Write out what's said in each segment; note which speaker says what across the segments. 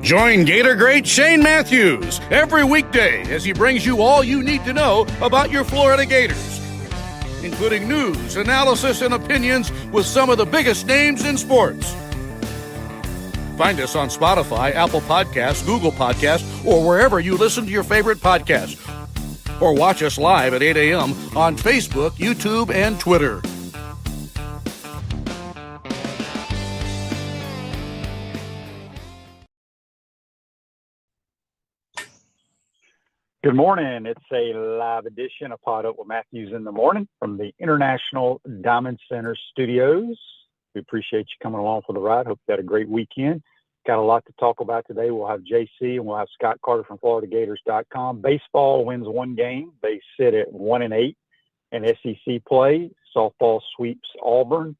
Speaker 1: Join Gator great Shane Matthews every weekday as he brings you all you need to know about your Florida Gators, including news, analysis, and opinions with some of the biggest names in sports. Find us on Spotify, Apple Podcasts, Google Podcasts, or wherever you listen to your favorite podcasts. Or watch us live at 8 a.m. on Facebook, YouTube, and Twitter.
Speaker 2: Good morning. It's a live edition of PodUp with Matthews in the morning from the International Diamond Center studios. We appreciate you coming along for the ride. Hope you had a great weekend. Got a lot to talk about today. We'll have JC and we'll have Scott Carter from FloridaGators.com. Baseball wins one game. They sit at 1-8 in SEC play. Softball sweeps Auburn.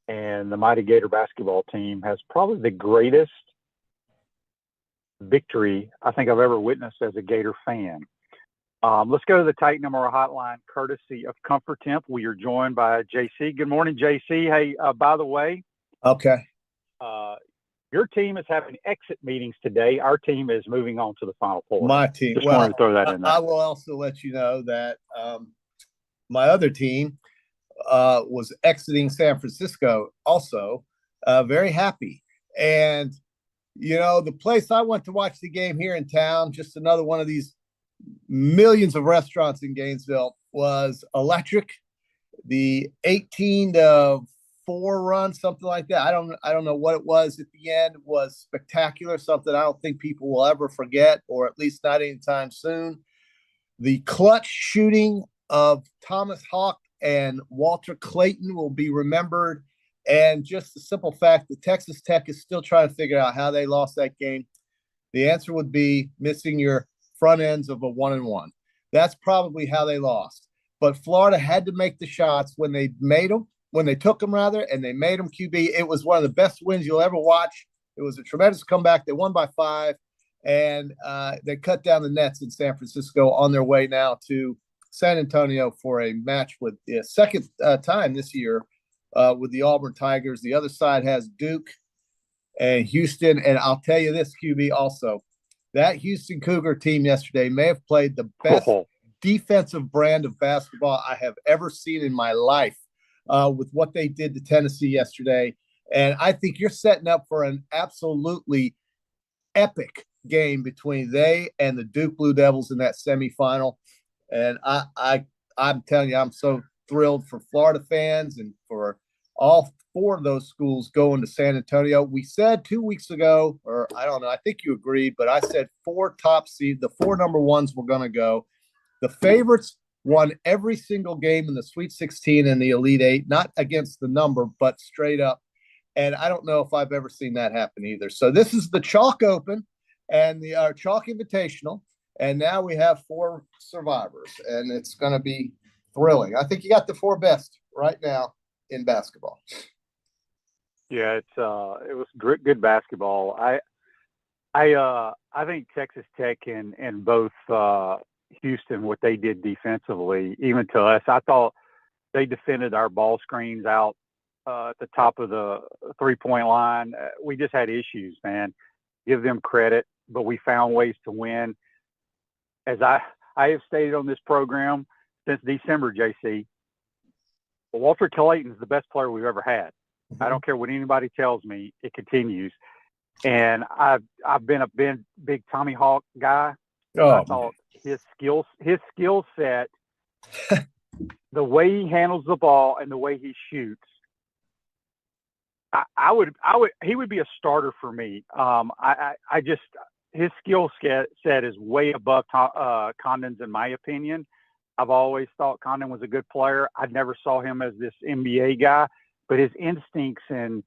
Speaker 2: And the mighty Gator basketball team has probably the greatest victory I think I've ever witnessed as a Gator fan. Let's go to the Titan Memorial Hotline, courtesy of Comfort Temp. We are joined by JC. Good morning, JC. Hey, by the way,
Speaker 3: okay.
Speaker 2: Your team is having exit meetings today. Our team is moving on to the Final Four.
Speaker 3: My team.
Speaker 2: Just wanted to throw that in there.
Speaker 3: I will also let you know that my other team was exiting San Francisco also. Very happy. And you know, the place I went to watch the game here in town, just another one of these millions of restaurants in Gainesville, was electric. The 18-4 run, something like that. I don't know what it was at the end. It was spectacular, something I don't think people will ever forget, or at least not anytime soon. The clutch shooting of Thomas Hawk and Walter Clayton will be remembered. And just the simple fact that Texas Tech is still trying to figure out how they lost that game. The answer would be missing your front ends of a 1-1. That's probably how they lost. But Florida had to make the shots when they made them, when they took them rather, and they made them QB. It was one of the best wins you'll ever watch. It was a tremendous comeback. They won by 5, and they cut down the nets in San Francisco on their way now to San Antonio for a match with the second time this year. With the Auburn Tigers. The other side has Duke and Houston. And I'll tell you this, QB, also, that Houston Cougar team yesterday may have played the best defensive brand of basketball I have ever seen in my life with what they did to Tennessee yesterday. And I think you're setting up for an absolutely epic game between they and the Duke Blue Devils in that semifinal. And I'm telling you, I'm so thrilled for Florida fans and for all 4 of those schools going to San Antonio. We said 2 weeks ago, or I don't know, I think you agreed, but I said 4 top seed, the 4 number ones were going to go. The favorites won every single game in the Sweet 16 and the Elite 8, not against the number, but straight up. And I don't know if I've ever seen that happen either. So this is the Chalk Open and the Chalk Invitational. And now we have 4 survivors, and it's going to be thrilling. I think you got the 4 best right now in basketball.
Speaker 2: Yeah, it was good basketball. I think Texas Tech and both Houston, what they did defensively, even to us, I thought they defended our ball screens out at the top of the 3-point line. We just had issues, man. Give them credit, but we found ways to win. As I have stated on this program since December, JC, Walter Clayton is the best player we've ever had. Mm-hmm. I don't care what anybody tells me; it continues. And I've been a big Tommy Hawk guy. I thought his skill set, the way he handles the ball and the way he shoots, he would be a starter for me. I just his skill set is way above Condon's in my opinion. I've always thought Condon was a good player. I never saw him as this NBA guy, but his instincts and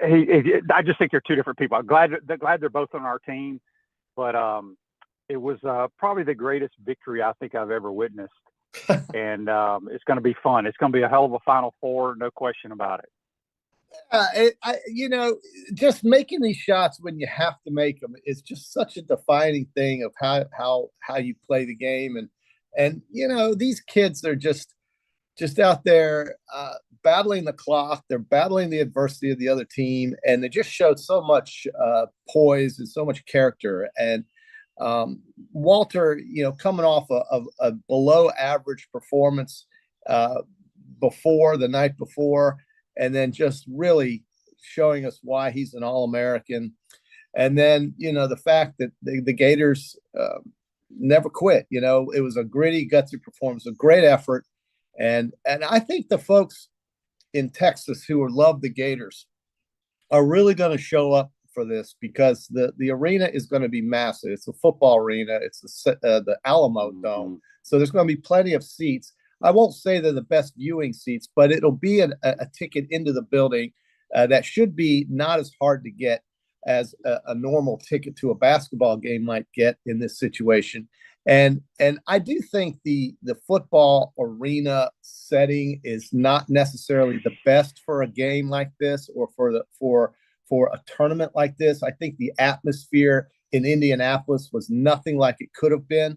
Speaker 2: I just think they're 2 different people. I'm glad they're both on our team, but it was probably the greatest victory I think I've ever witnessed, and it's going to be fun. It's going to be a hell of a Final Four, no question about it.
Speaker 3: Just making these shots when you have to make them is just such a defining thing of how you play the game. And these kids are just just out there battling the clock. They're battling the adversity of the other team, and they just showed so much poise and so much character. And Walter, coming off a below average performance before the night before, and then just really showing us why he's an All-American. And then, the fact that the Gators never quit. It was a gritty, gutsy performance, a great effort. And I think the folks in Texas who love the Gators are really going to show up for this, because the arena is going to be massive. It's a football arena. It's the Alamo Dome. So there's going to be plenty of seats. I won't say they're the best viewing seats, but it'll be a ticket into the building that should be not as hard to get as a normal ticket to a basketball game might get in this situation. And I do think the football arena setting is not necessarily the best for a game like this, or for a tournament like this. I think the atmosphere in Indianapolis was nothing like it could have been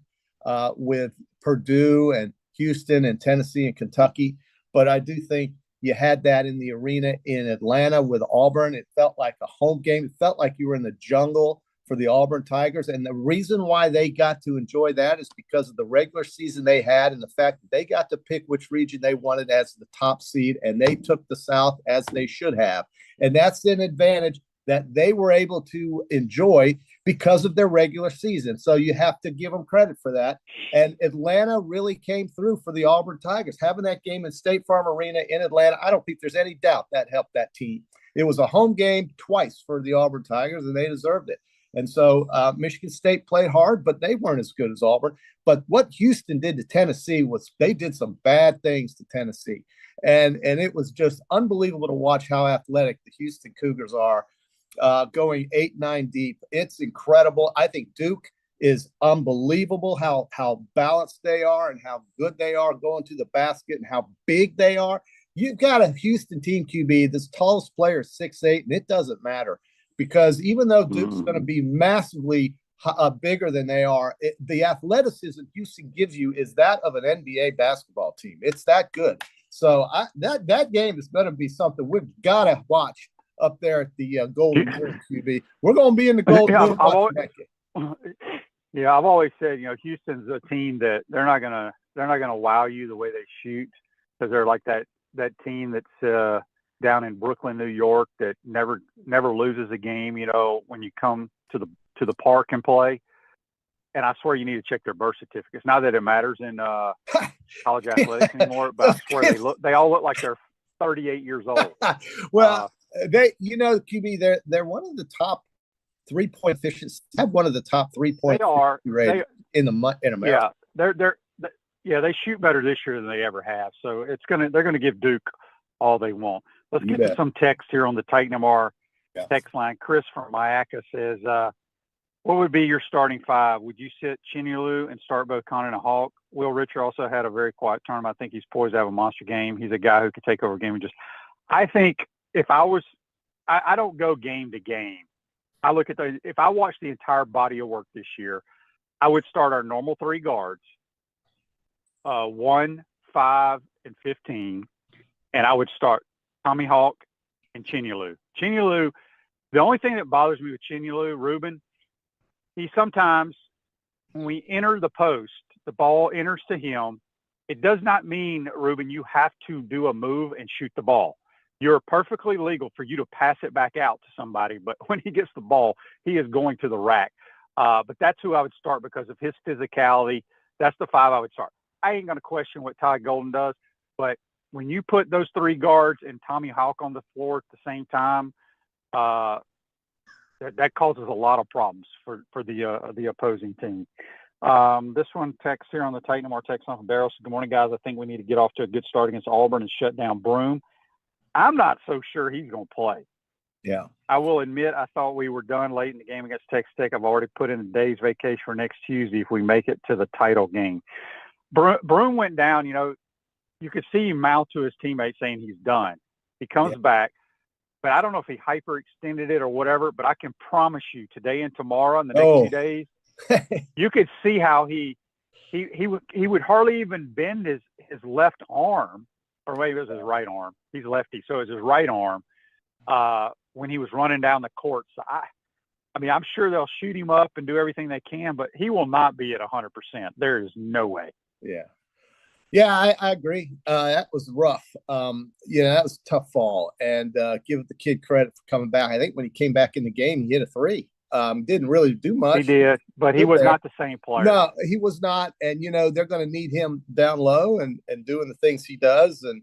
Speaker 3: with Purdue and Houston and Tennessee and Kentucky. But I do think you had that in the arena in Atlanta with Auburn. It felt like a home game. It felt like you were in the jungle for the Auburn Tigers. And the reason why they got to enjoy that is because of the regular season they had, and the fact that they got to pick which region they wanted as the top seed, and they took the South as they should have. And that's an advantage that they were able to enjoy because of their regular season. So you have to give them credit for that. And Atlanta really came through for the Auburn Tigers. Having that game in State Farm Arena in Atlanta, I don't think there's any doubt that helped that team. It was a home game twice for the Auburn Tigers, and they deserved it. And so Michigan State played hard, but they weren't as good as Auburn. But what Houston did to Tennessee was they did some bad things to Tennessee. And it was just unbelievable to watch how athletic the Houston Cougars are, going 8-9 deep. It's incredible. I think Duke is unbelievable how balanced they are and how good they are going to the basket and how big they are. You've got a Houston team QB, this tallest player is 6'8", and it doesn't matter, because even though Duke's going to be massively bigger than they are, the athleticism Houston gives you is that of an NBA basketball team. It's that good. So that game is going to be something we've got to watch up there at the Golden Moon, QB. We're going to be in the Golden Moon watching that game.
Speaker 2: Yeah, I've always said, Houston's a team that they're not gonna wow you the way they shoot, because they're like that team that's down in Brooklyn, New York, that never loses a game. When you come to the park and play. And I swear you need to check their birth certificates. Not that it matters in college athletics anymore, but I swear they all look like they're 38 years old.
Speaker 3: Well, QB, they're one of the top 3-point efficiency. Have one of the top 3-point rating in America.
Speaker 2: Yeah, they shoot better this year than they ever have. So they're gonna give Duke all they want. Let's get to some text here on the Titan MR text line. Chris from Mayaca says, what would be your starting five? Would you sit Chinyalu and start both Connor and Hawk? Will Richard also had a very quiet tournament. I think he's poised to have a monster game. He's a guy who could take over a game. I think if I don't go game to game. I look at if I watch the entire body of work this year, I would start our normal 3 guards, 1, 5, and 15. And I would start Tommy Hawk and Chinyalu. Chinyalu, the only thing that bothers me with Chinyalu, Ruben, he sometimes, when we enter the post, the ball enters to him. It does not mean, Ruben, you have to do a move and shoot the ball. You're perfectly legal for you to pass it back out to somebody, but when he gets the ball, he is going to the rack. But that's who I would start because of his physicality. That's the 5 I would start. I ain't going to question what Ty Golden does, but when you put those 3 guards and Tommy Hawk on the floor at the same time, that causes a lot of problems for the opposing team. This one text here on the Titan MR text on from Barrow. Good morning, guys. I think we need to get off to a good start against Auburn and shut down Broome. I'm not so sure he's going to play.
Speaker 3: Yeah.
Speaker 2: I will admit I thought we were done late in the game against Texas Tech. I've already put in a day's vacation for next Tuesday if we make it to the title game. Broome went down, you could see him mouth to his teammates saying he's done. He comes back, but I don't know if he hyperextended it or whatever, but I can promise you today and tomorrow and the next few days, you could see how he would hardly even bend his left arm or maybe it was his right arm. He's lefty, so it was his right arm when he was running down the court. So I mean, I'm sure they'll shoot him up and do everything they can, but he will not be at 100%. There is no way.
Speaker 3: Yeah. Yeah, I agree. That was rough. That was a tough fall. And give the kid credit for coming back. I think when he came back in the game, he hit a three. Didn't really do much.
Speaker 2: He did, but he was not the same player.
Speaker 3: No, he was not. And, they're going to need him down low and doing the things he does. And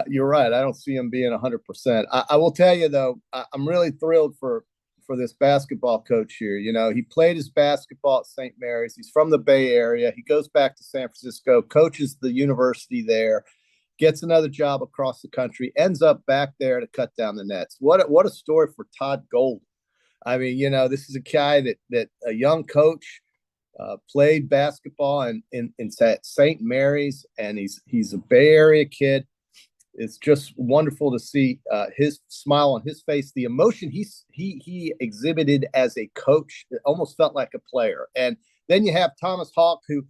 Speaker 3: you're right. I don't see him being 100%. I will tell you, though, I'm really thrilled for this basketball coach here. He played his basketball at St. Mary's. He's from the Bay Area. He goes back to San Francisco, coaches the university there, gets another job across the country, ends up back there to cut down the nets. What a story for Todd Golden. I mean, this is a guy that a young coach played basketball in St. Mary's, and he's a Bay Area kid. It's just wonderful to see his smile on his face, the emotion he exhibited as a coach. It almost felt like a player. And then you have Thomas Hawk, who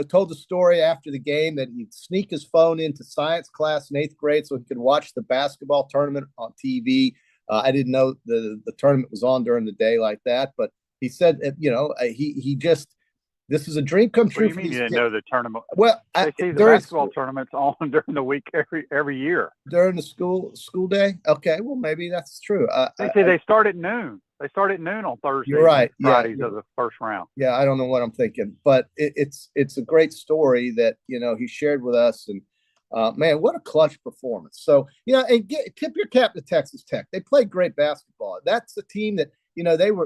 Speaker 3: told the story after the game that he'd sneak his phone into science class in 8th grade so he could watch the basketball tournament on TV. I didn't know the tournament was on during the day like that, but he said he just. This is a dream come true.
Speaker 2: What do you mean you didn't know the tournament?
Speaker 3: Well,
Speaker 2: they see the basketball tournaments on during the week every year.
Speaker 3: During the school day? Okay, well, maybe that's true.
Speaker 2: They start at noon. They start at noon on Thursdays.
Speaker 3: You're right.
Speaker 2: Fridays of the first round.
Speaker 3: Yeah, I don't know what I'm thinking, but it's a great story that he shared with us, and man, what a clutch performance. So and tip your cap to Texas Tech. They played great basketball. That's a team that.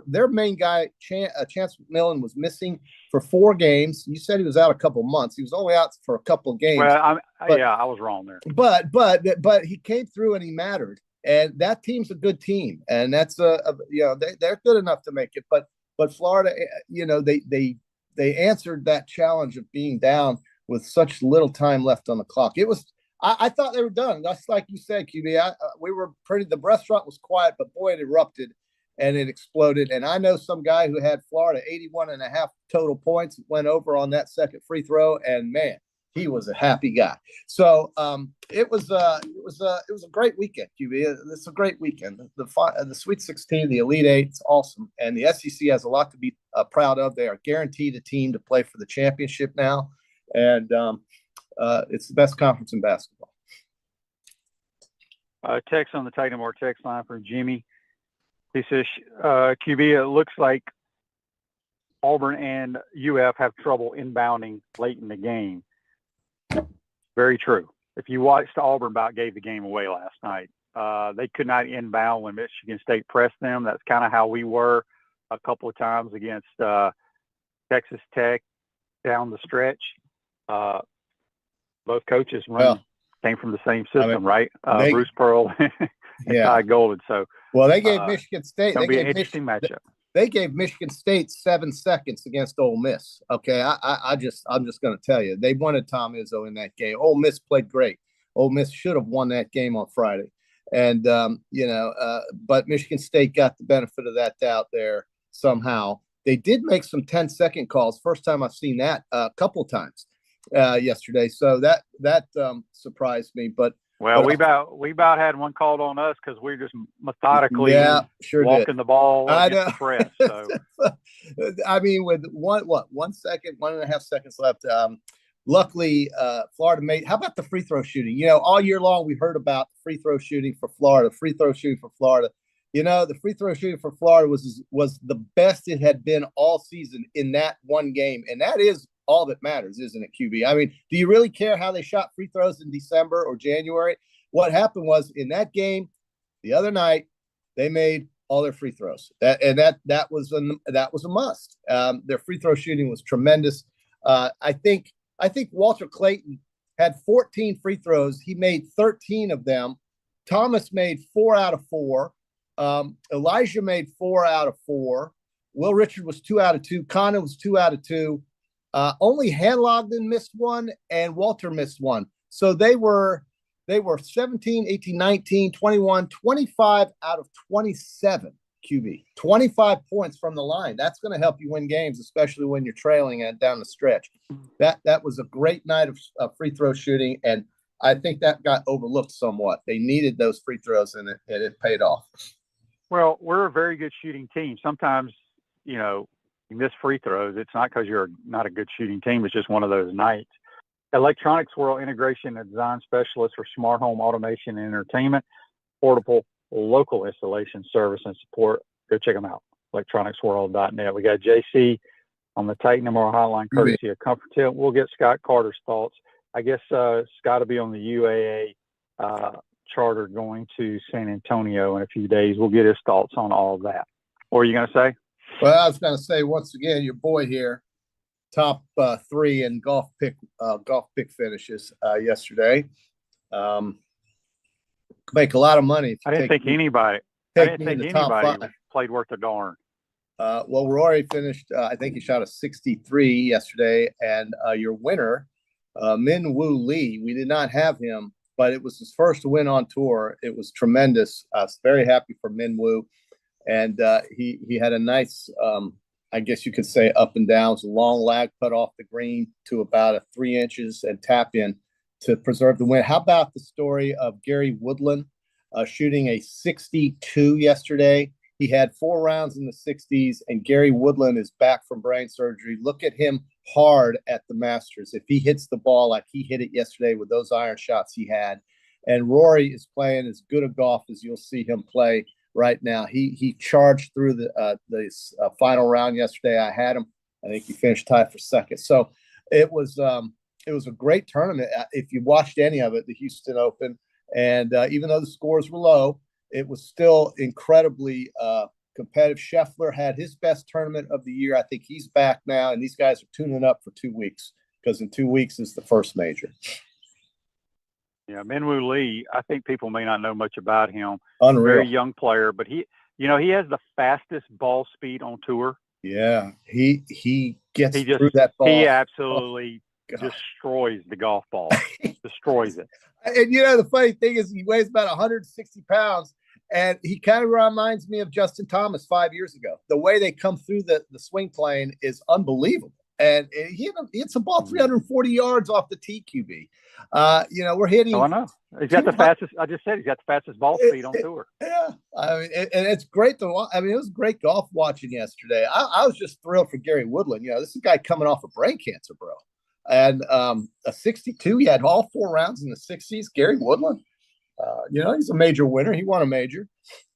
Speaker 3: Their main guy, Chance McMillan, was missing for 4 games. You said he was out a couple months. He was only out for a couple of games.
Speaker 2: Well, I was wrong there.
Speaker 3: But he came through and he mattered. And that team's a good team, and that's they're good enough to make it. But Florida, they answered that challenge of being down with such little time left on the clock. It was. I thought they were done. That's like you said, QB. We were pretty. The restaurant was quiet, but boy, it erupted. And it exploded. And I know some guy who had Florida 81.5 total points, went over on that second free throw, and man, he was a happy guy. So it was a great weekend, QB. It's a great weekend. The Sweet 16, the Elite Eight, it's awesome. And the SEC has a lot to be proud of. They are guaranteed a team to play for the championship now, and it's the best conference in basketball.
Speaker 2: Text on the Titan More text line from Jimmy. He says, QB, it looks like Auburn and UF have trouble inbounding late in the game. Very true. If you watched, Auburn about gave the game away last night. They could not inbound when Michigan State pressed them. That's kind of how we were a couple of times against Texas Tech down the stretch. Both coaches came from the same system, right? Bruce Pearl and Ty Golden. So,
Speaker 3: well, they gave Michigan State.
Speaker 2: It'll be an interesting matchup.
Speaker 3: They gave Michigan State 7 seconds against Ole Miss. Okay, I'm just going to tell you, they wanted Tom Izzo in that game. Ole Miss played great. Ole Miss should have won that game on Friday, and but Michigan State got the benefit of that doubt there somehow. They did make some 10-second calls. First time I've seen that a couple of times yesterday. So that surprised me, but.
Speaker 2: Well, we about had one called on us because we're just methodically walking the ball against the press. So.
Speaker 3: I mean, with 1.5 seconds left. Luckily, Florida made. How about the free throw shooting? All year long we heard about the free throw shooting for Florida. The free throw shooting for Florida was the best it had been all season in that one game, and that is all that matters, isn't it, QB? I mean, do you really care how they shot free throws in December or January? What happened was in that game the other night, they made all their free throws. That was a must. Their free throw shooting was tremendous. I think Walter Clayton had 14 free throws. He made 13 of them. Thomas made 4 out of 4. Elijah made 4 out of 4. Will Richard was 2 out of 2. Connor was 2 out of 2. Only Hanlogden missed 1 and Walter missed 1. So they were 17, 18, 19, 21, 25 out of 27 QB. 25 points from the line. That's going to help you win games, especially when you're trailing and down the stretch. That was a great night of free throw shooting. And I think that got overlooked somewhat. They needed those free throws, and it paid off.
Speaker 2: Well, we're a very good shooting team. Sometimes, you miss free throws. It's not because you're not a good shooting team. It's just one of those nights. Electronics World Integration and Design Specialist for Smart Home Automation and Entertainment, portable local installation service and support. Go check them out, electronicsworld.net. We got JC on the Titan MR hotline, courtesy of Comfort Tip. We'll get Scott Carter's thoughts. I guess Scott will be on the UAA charter going to San Antonio in a few days. We'll get his thoughts on all of that. What are you going to say?
Speaker 3: Well, I was going to say, once again, your boy here, top 3 in golf pick finishes yesterday. Make a lot of money.
Speaker 2: I didn't think anybody played worth a darn.
Speaker 3: Well, Rory finished, I think he shot a 63 yesterday, and your winner, Min Woo Lee, we did not have him, but it was his first win on tour. It was tremendous. I was very happy for Min Woo, and he had a nice, I guess you could say, up and down. It was a long lag putt off the green to about 3 inches and tap in to preserve the win. How about the story of Gary Woodland shooting a 62 yesterday? He had 4 rounds in the 60s, and Gary Woodland is back from brain surgery. Look at him hard at the Masters. If he hits the ball like he hit it yesterday with those iron shots he had, and Rory is playing as good a golf as you'll see him play right now. He charged through the final round yesterday. I had him. I think he finished tied for second. So it was a great tournament. If you watched any of it, the Houston Open, and even though the scores were low, it was still incredibly competitive. Scheffler had his best tournament of the year. I think he's back now, and these guys are tuning up for 2 weeks because in 2 weeks is the first major.
Speaker 2: Yeah, Min Woo Lee, I think people may not know much about him.
Speaker 3: Unreal.
Speaker 2: Very young player, but he has the fastest ball speed on tour.
Speaker 3: Yeah, he gets through that ball.
Speaker 2: He absolutely destroys the golf ball. Destroys it.
Speaker 3: And the funny thing is he weighs about 160 pounds, and he kind of reminds me of Justin Thomas 5 years ago. The way they come through the swing plane is unbelievable. And he hits the ball 340 yards off the TQB. We're hitting.
Speaker 2: Oh, I know. He's got the fastest. I just said he's got the fastest ball speed on tour.
Speaker 3: Yeah, I mean, and it's great to watch. I mean, it was great golf watching yesterday. I was just thrilled for Gary Woodland. This is a guy coming off of brain cancer, bro. And a 62. He had all 4 rounds in the 60s. Gary Woodland. He's a major winner. He won a major.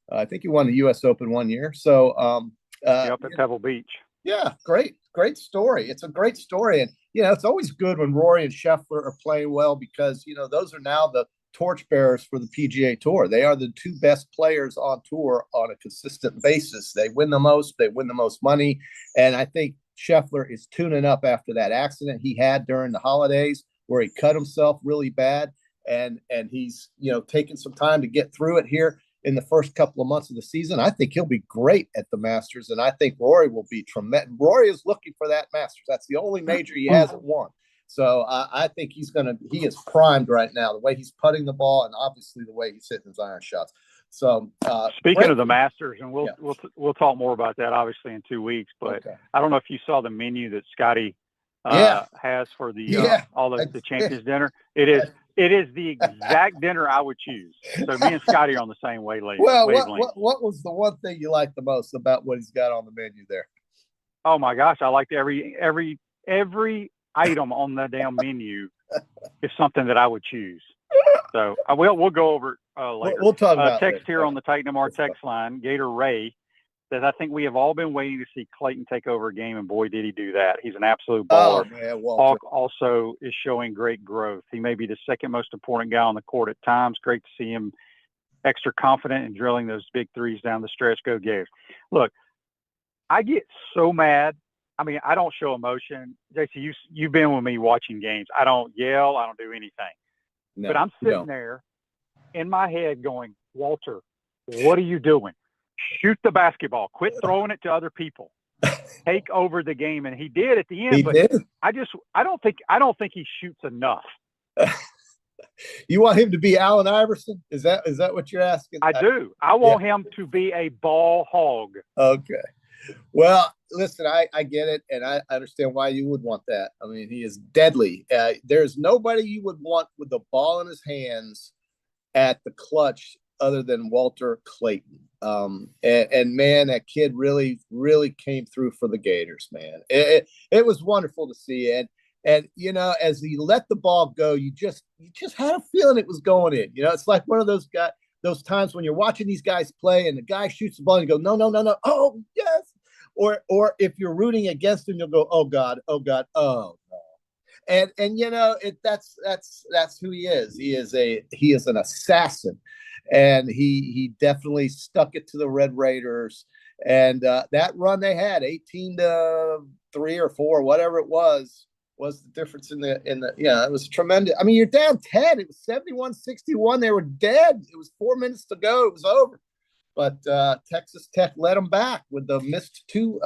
Speaker 3: I think he won the U.S. Open 1 year. So
Speaker 2: up at Pebble Beach.
Speaker 3: Yeah, great story. It's a great story. And, it's always good when Rory and Scheffler are playing well because, those are now the torchbearers for the PGA Tour. They are the 2 best players on tour on a consistent basis. They win the most. They win the most money. And I think Scheffler is tuning up after that accident he had during the holidays where he cut himself really bad. And he's, taking some time to get through it here in the first couple of months of the season. I think he'll be great at the Masters, and I think Rory will be tremendous. Rory is looking for that Masters. That's the only major he hasn't won. So I think he is primed right now, the way he's putting the ball and obviously the way he's hitting his iron shots. So
Speaker 2: speaking of the Masters, and we'll talk more about that obviously in 2 weeks, but okay. I don't know if you saw the menu that Scotty has for the all the Champions dinner. It is the exact dinner I would choose. So me and Scotty are on the same wavelength.
Speaker 3: Well, what was the one thing you liked the most about what he's got on the menu there?
Speaker 2: Oh my gosh, I liked every item on the damn menu is something that I would choose. So we'll go over it later.
Speaker 3: We'll talk about
Speaker 2: text here on the Titan MR text line. Gator Ray says, I think we have all been waiting to see Clayton take over a game, and boy, did he do that. He's an absolute baller.
Speaker 3: Oh, man,
Speaker 2: Hawk also is showing great growth. He may be the second most important guy on the court at times. Great to see him extra confident in drilling those big threes down the stretch. Go Gators. Look, I get so mad. I mean, I don't show emotion. JC, you've been with me watching games. I don't yell. I don't do anything. No, but I'm sitting there in my head going, Walter, what are you doing? Shoot the basketball. Quit throwing it to other people. Take over the game, and he did at the end.
Speaker 3: He did.
Speaker 2: I don't think he shoots enough.
Speaker 3: You want him to be Allen Iverson? Is that what you're asking?
Speaker 2: I do. I want him to be a ball hog.
Speaker 3: Okay. Well, listen, I get it, and I understand why you would want that. I mean, he is deadly. There's nobody you would want with the ball in his hands at the clutch other than Walter Clayton. And man, that kid really, really came through for the Gators, man. It was wonderful to see. And you know, as he let the ball go, you just had a feeling it was going in. You know, it's like one of those times when you're watching these guys play and the guy shoots the ball and you go, no, no, no, no. Oh, yes. Or if you're rooting against him, you'll go, oh God, oh God, oh no. And you know, that's who he is. He is an assassin, and he definitely stuck it to the Red Raiders. And that run they had, 18-3 or 4, whatever it was the difference in the it was tremendous. I mean, you're down 10. It was 71-61. They were dead. It was 4 minutes to go. It was over. But Texas Tech led them back with the missed two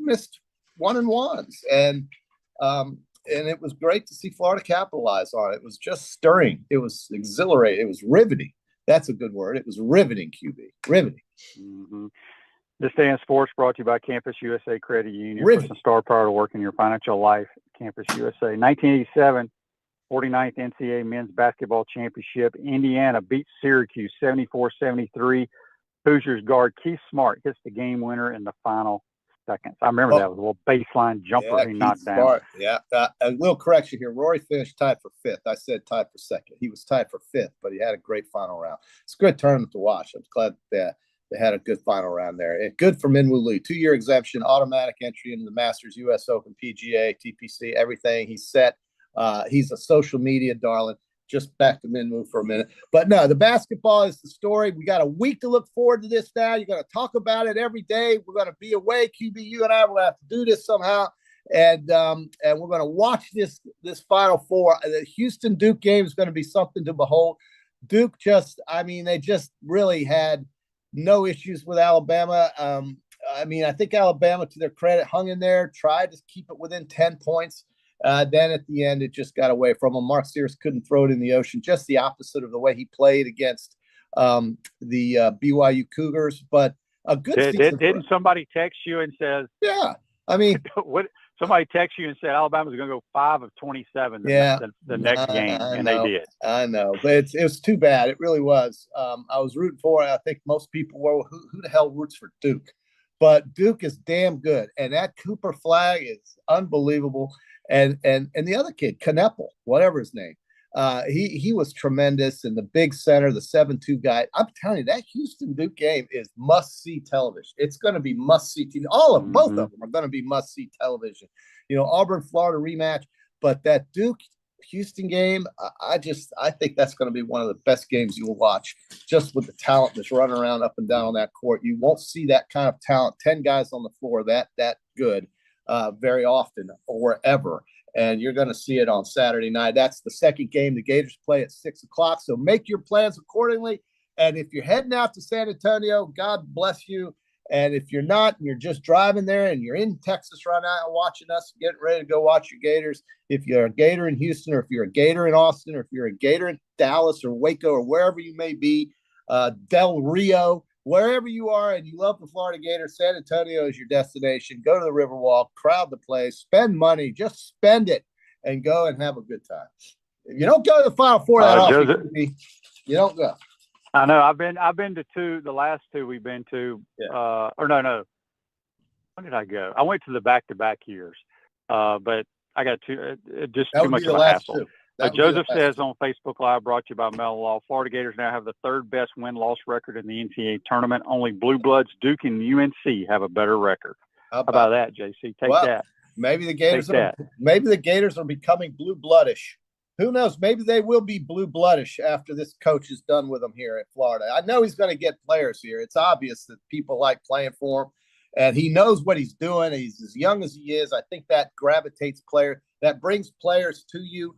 Speaker 3: missed 1-and-1s, and it was great to see Florida capitalize on it. It was just stirring. It was exhilarating. It was riveting. That's a good word. It was riveting, QB. Riveting.
Speaker 2: Mm-hmm. This Day in Sports brought to you by Campus USA Credit Union.
Speaker 3: Riveting.
Speaker 2: For some star power to work in your financial life. Campus USA. 1987, 49th NCAA Men's Basketball Championship. Indiana beats Syracuse 74-73. Hoosiers guard Keith Smart hits the game winner in the final seconds. I remember that was a little baseline jumper he knocked down.
Speaker 3: Yeah. A little correction here. Rory finished tied for 5th. I said tied for 2nd. He was tied for 5th, but he had a great final round. It's a good tournament to watch. I'm glad that they had a good final round there. And good for Minwoo Lee. 2-year exemption, automatic entry into the Masters, U.S. Open, PGA, TPC, everything. He's set. He's a social media darling. Just back to Minwoo for a minute. But no, the basketball is the story. We got a week to look forward to this now. You're going to talk about it every day. We're going to be away. QB, you and I will have to do this somehow. And we're going to watch this Final Four. The Houston-Duke game is going to be something to behold. Duke they just really had no issues with Alabama. I think Alabama, to their credit, hung in there, tried to keep it within 10 points. Then at the end, it just got away from him. Mark Sears couldn't throw it in the ocean, just the opposite of the way he played against the BYU Cougars. But a good season.
Speaker 2: Didn't somebody text you and says,
Speaker 3: yeah, I mean,
Speaker 2: somebody text you and said Alabama's going to go 5 of 27 the next game, and they did.
Speaker 3: I know, but it was too bad. It really was. I was rooting for it. I think most people were. Who the hell roots for Duke? But Duke is damn good, and that Cooper flag is unbelievable. And the other kid, Kneppel, whatever his name, he was tremendous. And the big center, the 7-2 guy. I'm telling you, that Houston Duke game is must-see television. It's going to be must-see. Both of them are going to be must-see television. You know, Auburn, Florida rematch, but that Duke Houston game, I think that's going to be one of the best games you will watch. Just with the talent that's running around up and down on that court, you won't see that kind of talent. 10 guys on the floor that good. Very often or ever. And you're going to see it on Saturday night. That's the second game. The Gators play at 6 o'clock. So make your plans accordingly. And if you're heading out to San Antonio, God bless you. And if you're not, and you're just driving there and you're in Texas right now and watching us, getting ready to go watch your Gators. If you're a Gator in Houston, or if you're a Gator in Austin, or if you're a Gator in Dallas or Waco or wherever you may be, Del Rio, wherever you are and you love the Florida Gators, San Antonio is your destination. Go to the Riverwalk, crowd the place, spend money, just spend it, and go and have a good time. If you don't go to the Final Four that often, you don't go.
Speaker 2: I know. I've been to 2. The last 2 we've been to.
Speaker 3: Yeah.
Speaker 2: No. When did I go? I went to the back-to-back years, but I got just too much of a hassle. Joseph says on Facebook Live, brought to you by Mellon Law, Florida Gators now have the 3rd best win-loss record in the NCAA tournament. Only Blue Bloods, Duke, and UNC have a better record. How about that, JC? Take that.
Speaker 3: Maybe the Gators are becoming blue bloodish. Who knows? Maybe they will be blue bloodish after this coach is done with them here at Florida. I know he's going to get players here. It's obvious that people like playing for him, and he knows what he's doing. He's as young as he is. I think that gravitates players, that brings players to you.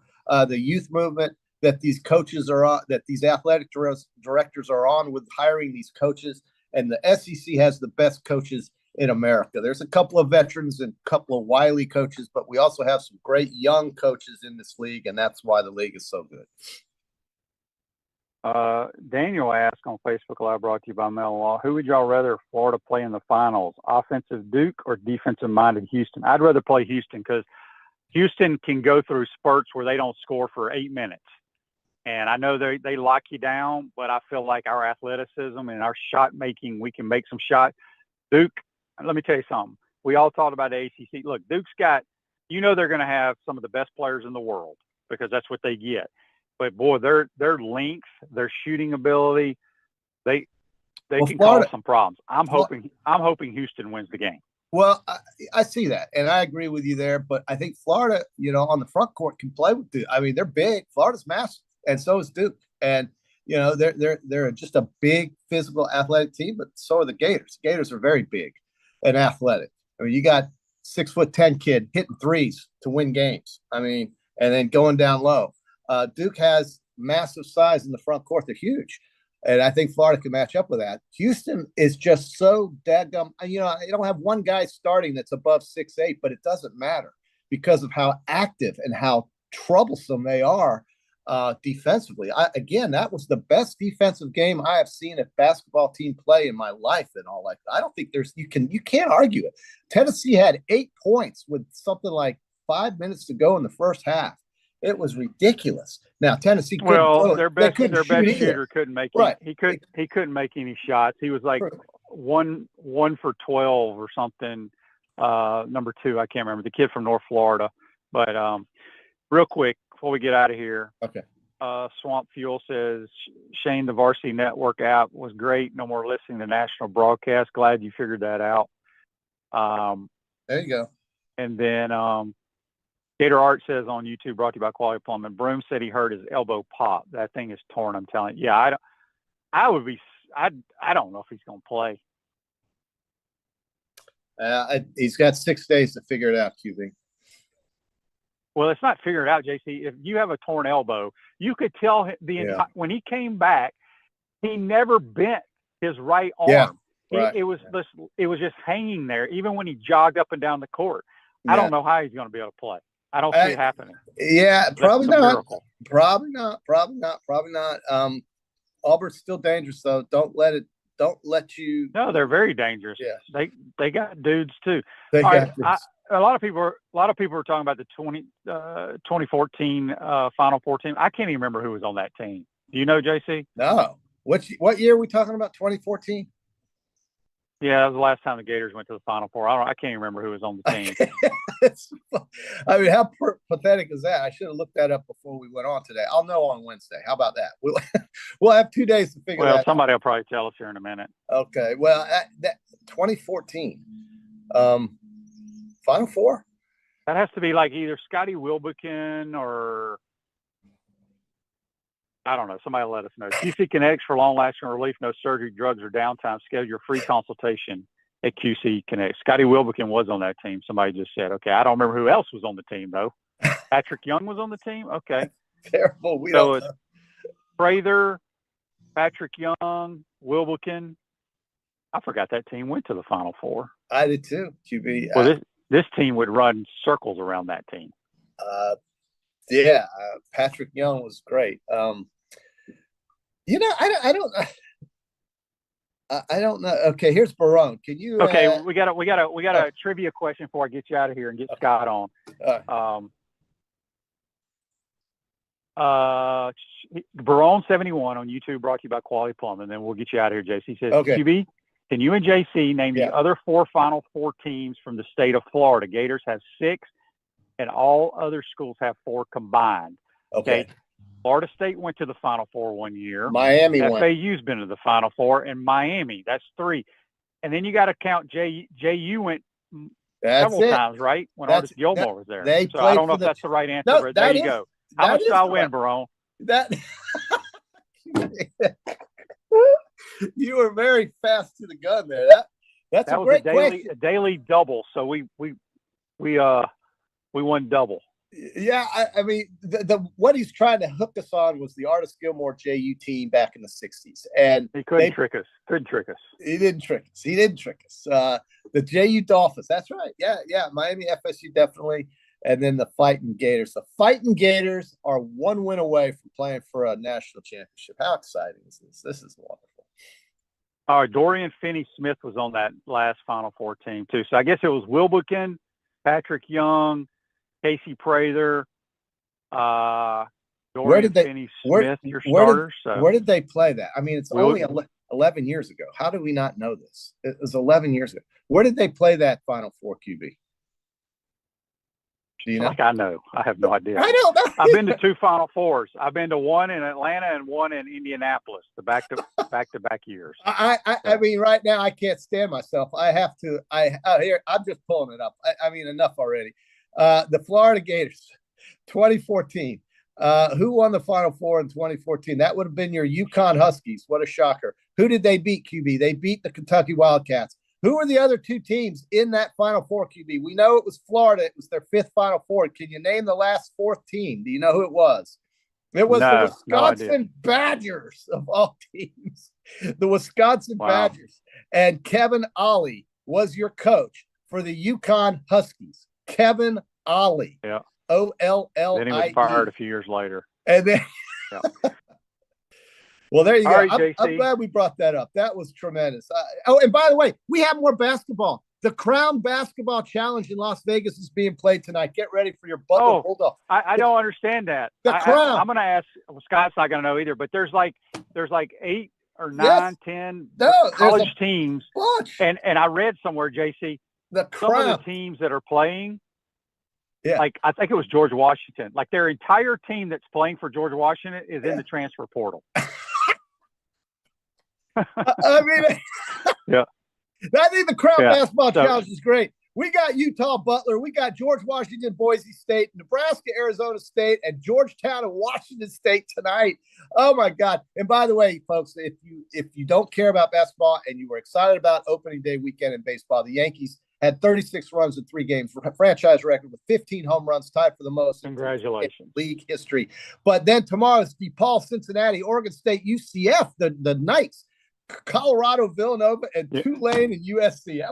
Speaker 3: The youth movement that these coaches are on, that these athletic directors are on with hiring these coaches, and the SEC has the best coaches in America. There's a couple of veterans and a couple of wily coaches, but we also have some great young coaches in this league, and that's why the league is so good.
Speaker 2: Daniel asked on Facebook Live, brought to you by Mel Law, who would y'all rather Florida play in the finals, offensive Duke or defensive-minded Houston? I'd rather play Houston because Houston can go through spurts where they don't score for 8 minutes. And I know they lock you down, but I feel like our athleticism and our shot making, we can make some shots. Duke, let me tell you something. We all talked about the ACC. Look, Duke's got, they're going to have some of the best players in the world because that's what they get. But boy, their length, their shooting ability, they can cause some problems. I'm hoping Houston wins the game.
Speaker 3: Well, I see that, and I agree with you there. But I think Florida, on the front court can play with Duke. I mean, they're big. Florida's massive, and so is Duke. And they're just a big, physical, athletic team. But so are the Gators. The Gators are very big and athletic. I mean, you got 6'10" kid hitting threes to win games. I mean, and then going down low. Duke has massive size in the front court. They're huge. And I think Florida can match up with that. Houston is just so dadgum. You don't have one guy starting that's above 6'8", but it doesn't matter because of how active and how troublesome they are defensively. Again, that was the best defensive game I have seen a basketball team play in my life and all like that. I don't think you can't argue it. Tennessee had 8 points with something like 5 minutes to go in the first half. It was ridiculous. Now Tennessee couldn't
Speaker 2: their best shooter couldn't make
Speaker 3: right.
Speaker 2: He couldn't make any shots. He was like one for 12 or something. Number 2, I can't remember, the kid from North Florida. But real quick before we get out of here,
Speaker 3: okay.
Speaker 2: Swamp Fuel says, Shane, the Varsity Network app was great. No more listening to national broadcast. Glad you figured that out.
Speaker 3: There you go.
Speaker 2: And then Gator Art says on YouTube, brought to you by Quality Plumbing, Broom said he heard his elbow pop. That thing is torn, I'm telling you. Yeah, I don't know if he's going to play.
Speaker 3: He's got 6 days to figure it out, QB.
Speaker 2: Well, it's not figured out, JC. If you have a torn elbow, you could tell when he came back, he never bent his right arm.
Speaker 3: Yeah, right.
Speaker 2: It was just hanging there, even when he jogged up and down the court. I don't know how he's going to be able to play. I don't see it happening.
Speaker 3: Yeah, probably not. Probably not. Auburn's still dangerous, though. Don't let you.
Speaker 2: No, they're very dangerous.
Speaker 3: Yes.
Speaker 2: They got dudes too.
Speaker 3: A
Speaker 2: lot of people are talking about the 2014 Final Four team. I can't even remember who was on that team. Do you know, JC?
Speaker 3: No. What year are we talking about? 2014.
Speaker 2: Yeah, that was the last time the Gators went to the Final Four. I can't even remember who was on the team.
Speaker 3: I mean, how pathetic is that? I should have looked that up before we went on today. I'll know on Wednesday. How about that? We'll have 2 days to figure that out.
Speaker 2: Well, somebody will probably tell us here in a minute.
Speaker 3: Okay. Well, that 2014 Final Four?
Speaker 2: That has to be like either Scotty Wilbekin or I don't know. Somebody let us know. QC Kinetics for long-lasting relief, no surgery, drugs, or downtime. Schedule your free consultation at QC Kinetics. Scotty Wilbekin was on that team. Somebody just said, okay. I don't remember who else was on the team, though. Patrick Young was on the team? Okay.
Speaker 3: Terrible. We don't know.
Speaker 2: Prather, Patrick Young, Wilbekin. I forgot that team went to the Final Four.
Speaker 3: I did too, QB.
Speaker 2: Well, this team would run circles around that team.
Speaker 3: Patrick Young was great. I don't know. Okay, here's Barone. Can you?
Speaker 2: Okay, we got a trivia question before I get you out of here and get Scott on. Barone 71 on YouTube, brought to you by Quality Plumbing. Then we'll get you out of here. JC says,
Speaker 3: okay.
Speaker 2: QB, can you and JC name the other 4 Final Four teams from the state of Florida? Gators have 6. And all other schools have 4 combined.
Speaker 3: Okay.
Speaker 2: Florida State went to the Final Four one year.
Speaker 3: Miami went.
Speaker 2: FAU's been to the Final Four, and Miami. That's 3. And then you got to count JU went several times, right? When Artis Gilmore was there.
Speaker 3: I
Speaker 2: don't know if that's the right answer, but there you go. How much did I win, Barone?
Speaker 3: You were very fast to the gun there. That's a great question.
Speaker 2: A daily double. So we won double.
Speaker 3: Yeah, I mean, what he's trying to hook us on was the Artis Gilmore JU team back in the 60s. And
Speaker 2: he couldn't trick us.
Speaker 3: He didn't trick us. The JU Dolphins. That's right. Yeah. Miami, FSU, definitely. and then the Fighting Gators. The Fighting Gators are one win away from playing for a national championship. How exciting is this? This is wonderful.
Speaker 2: Dorian Finney-Smith was on that last Final Four team too. So I guess it was Wilbekin, Patrick Young, Casey Prather, Dorian Finney-Smith, your starters.
Speaker 3: Where did they play that? I mean, it's only 11 years ago. How do we not know this? It was 11 years ago. Where did they play that Final Four, QB? Do you know?
Speaker 2: I know. I have no idea.
Speaker 3: I don't know.
Speaker 2: I've been to 2 Final Fours. I've been to one in Atlanta and one in Indianapolis, the back-to-back years.
Speaker 3: I mean, right now I can't stand myself. I have to. I'm just pulling it up. I mean, enough already. The Florida Gators, 2014. Who won the Final Four in 2014? That would have been your UConn Huskies. What a shocker. Who did they beat, QB? They beat the Kentucky Wildcats. Who were the other 2 teams in that Final Four, QB? We know it was Florida. It was their 5th Final Four. Can you name the last 4th team? Do you know who it was? It was the Wisconsin Badgers of all teams. The Wisconsin Badgers. And Kevin Ollie was your coach for the UConn Huskies. Kevin Ollie.
Speaker 2: Yeah.
Speaker 3: O-L-L-I-E.
Speaker 2: Then he was fired a few years later.
Speaker 3: And then Well, there you go.
Speaker 2: Right,
Speaker 3: I'm glad we brought that up. That was tremendous. And by the way, we have more basketball. The Crown Basketball Challenge in Las Vegas is being played tonight. Get ready for your Butler Bulldog.
Speaker 2: I don't understand that.
Speaker 3: The Crown.
Speaker 2: I'm going to ask. Scott's not going to know either. But there's like 8 or 9, 10 college teams. And I read somewhere, JC,
Speaker 3: the Crown.
Speaker 2: Some of the teams that are playing.
Speaker 3: Yeah.
Speaker 2: Like I think it was George Washington. Like their entire team that's playing for George Washington is in the transfer portal.
Speaker 3: I mean,
Speaker 2: yeah.
Speaker 3: I think the Crown Basketball Challenge is great. We got Utah Butler, we got George Washington, Boise State, Nebraska, Arizona State, and Georgetown and Washington State tonight. Oh my God! And by the way, folks, if you don't care about basketball and you were excited about opening day weekend in baseball, the Yankees had 36 runs in 3 games, franchise record with 15 home runs, tied for the most.
Speaker 2: Congratulations.
Speaker 3: In league history. But then tomorrow it's DePaul, Cincinnati, Oregon State, UCF, the Knights, Colorado, Villanova, and Tulane and USC.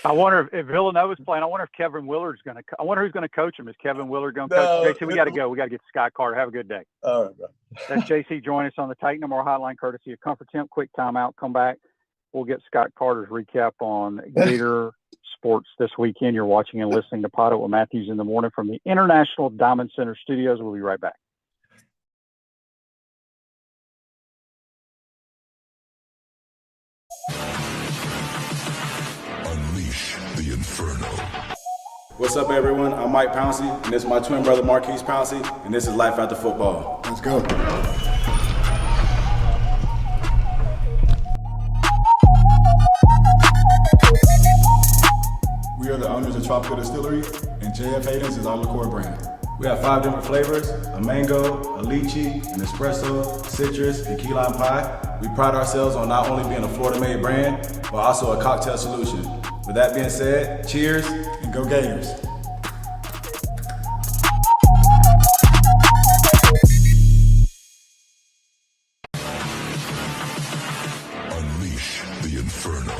Speaker 2: I wonder if Villanova's playing. I wonder if Kevin Willard's going to – I wonder who's going to coach him. Is Kevin Willard going to coach? JC, we got to go. We got to get Scott Carter. Have a good day.
Speaker 3: All right, bro.
Speaker 2: That's JC. Join us on the Take No More Hotline, courtesy of Comfort Temp. Quick timeout. Come back. We'll get Scott Carter's recap on Gator sports this weekend. You're watching and listening to PodUp with Matthews in the morning from the International Diamond Center studios. We'll be right back.
Speaker 4: Unleash the Inferno.
Speaker 5: What's up, everyone? I'm Mike Pouncey, and this is my twin brother, Marquise Pouncey, and this is Life After Football.
Speaker 4: Let's go.
Speaker 6: We are the owners of Tropical Distillery, and JF Hayden's is our liqueur brand.
Speaker 5: We have 5 different flavors: a mango, a lychee, an espresso, citrus, and key lime pie. We pride ourselves on not only being a Florida-made brand, but also a cocktail solution. With that being said, cheers,
Speaker 6: And go Gators.
Speaker 4: Unleash the Inferno.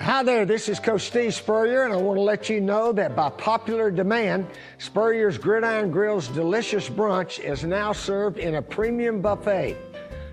Speaker 7: Hi there, this is Coach Steve Spurrier, and I want to let you know that by popular demand, Spurrier's Gridiron Grill's delicious brunch is now served in a premium buffet.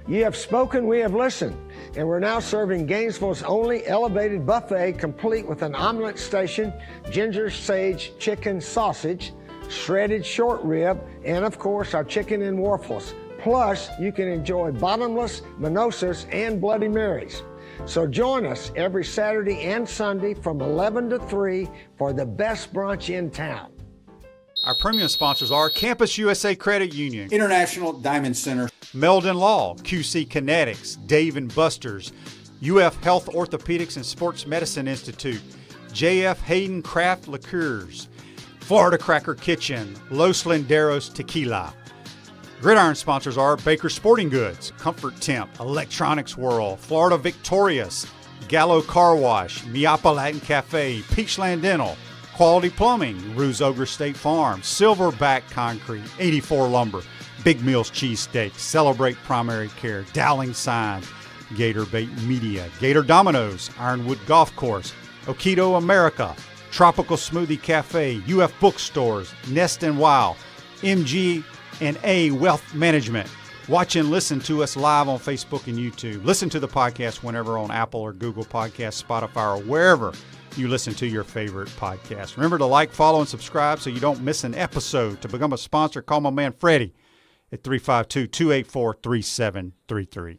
Speaker 7: You have spoken, we have listened, and we're now serving Gainesville's only elevated buffet, complete with an omelet station, ginger sage chicken sausage, shredded short rib, and of course our chicken and waffles. Plus, you can enjoy bottomless mimosas and Bloody Marys. So join us every Saturday and Sunday from 11 to 3 for the best brunch in town.
Speaker 8: Our premium sponsors are Campus USA Credit Union,
Speaker 9: International Diamond Center,
Speaker 8: Meldon Law, QC Kinetics, Dave & Buster's, UF Health Orthopedics and Sports Medicine Institute, JF Hayden Craft Liqueurs, Florida Cracker Kitchen, Los Linderos Tequila. Gridiron sponsors are Baker Sporting Goods, Comfort Temp, Electronics World, Florida Victorious, Gallo Car Wash, Miapa Latin Cafe, Peachland Dental, Quality Plumbing, Ruse Ogre State Farm, Silverback Concrete, 84 Lumber, Big Mills Cheesesteaks, Celebrate Primary Care, Dowling Sign, Gator Bait Media, Gator Dominoes, Ironwood Golf Course, Okido America, Tropical Smoothie Cafe, UF Bookstores, Nest and Wow, MG&A Wealth Management. Watch and listen to us live on Facebook and YouTube. Listen to the podcast whenever on Apple or Google Podcasts, Spotify, or wherever you listen to your favorite podcast. Remember to like, follow, and subscribe so you don't miss an episode. To become a sponsor, call my man Freddie at 352-284-3733.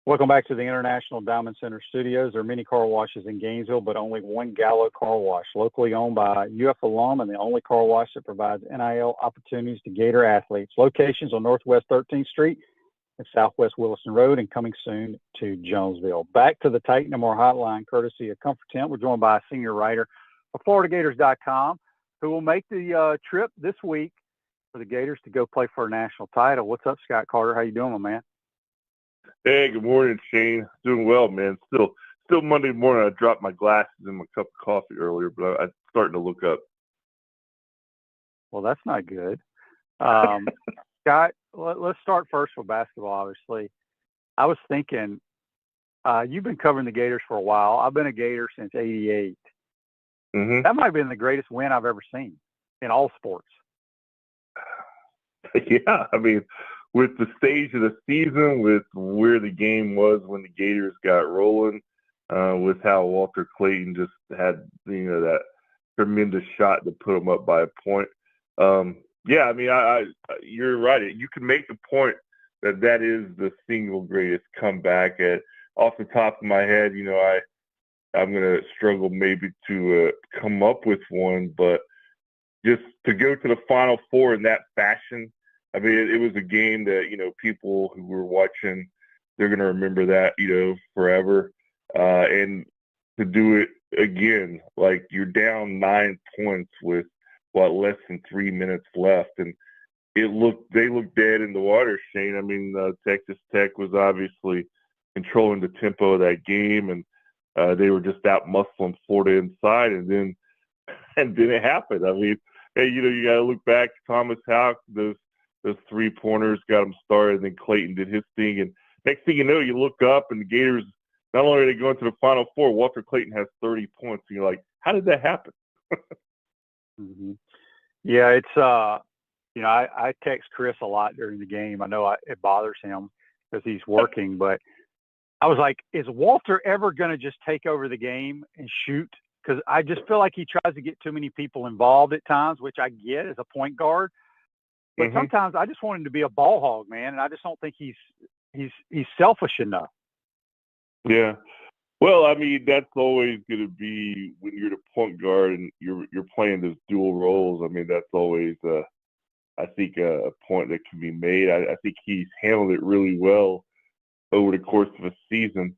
Speaker 2: Welcome back to the International Diamond Center Studios. There are many car washes in Gainesville, but only one Gallo Car Wash, locally owned by UF alum and the only car wash that provides NIL opportunities to Gator athletes. Locations on Northwest 13th Street and Southwest Williston Road, and coming soon to Jonesville. Back to the Titan No More Hotline, courtesy of Comfort Tent. We're joined by a senior writer of FloridaGators.com, who will make the trip this week for the Gators to go play for a national title. What's up, Scott Carter? How you doing, my man?
Speaker 9: Hey, good morning, Shane. Doing well, man. Still Monday morning. I dropped my glasses in my cup of coffee earlier, but I'm starting to look up.
Speaker 2: Well, that's not good. Scott, let's start first with basketball, obviously. I was thinking, you've been covering the Gators for a while. I've been a Gator since '88.
Speaker 9: Mm-hmm.
Speaker 2: That might have been the greatest win I've ever seen in all sports.
Speaker 9: Yeah, I mean, with the stage of the season, with where the game was when the Gators got rolling, with how Walter Clayton just had, that tremendous shot to put them up by a point. Yeah, I mean, you're right. You can make the point that is the single greatest comeback. Off the top of my head, I'm going to struggle maybe to come up with one, but just to go to the Final Four in that fashion, I mean, it was a game that, people who were watching, they're going to remember that, forever. And to do it again, like you're down 9 points with, less than 3 minutes left. And they looked dead in the water, Shane. I mean, Texas Tech was obviously controlling the tempo of that game, and they were just out muscling Florida inside. And then it happened. I mean, hey, you got to look back. Thomas Houck, those 3-pointers got him started, and then Clayton did his thing. And next thing you know, you look up, and the Gators, not only are they going to the Final Four, Walter Clayton has 30 points. And you're like, how did that happen?
Speaker 2: Mm-hmm. Yeah, it's I text Chris a lot during the game. I know it bothers him because he's working, but I was like, is Walter ever going to just take over the game and shoot? Because I just feel like he tries to get too many people involved at times, which I get as a point guard. But
Speaker 9: Mm-hmm.
Speaker 2: sometimes I just want him to be a ball hog, man, and I just don't think he's selfish enough.
Speaker 9: Yeah. Well, I mean, that's always going to be when you're the point guard and you're playing those dual roles. I mean, that's always, I think, a point that can be made. I think he's handled it really well over the course of a season.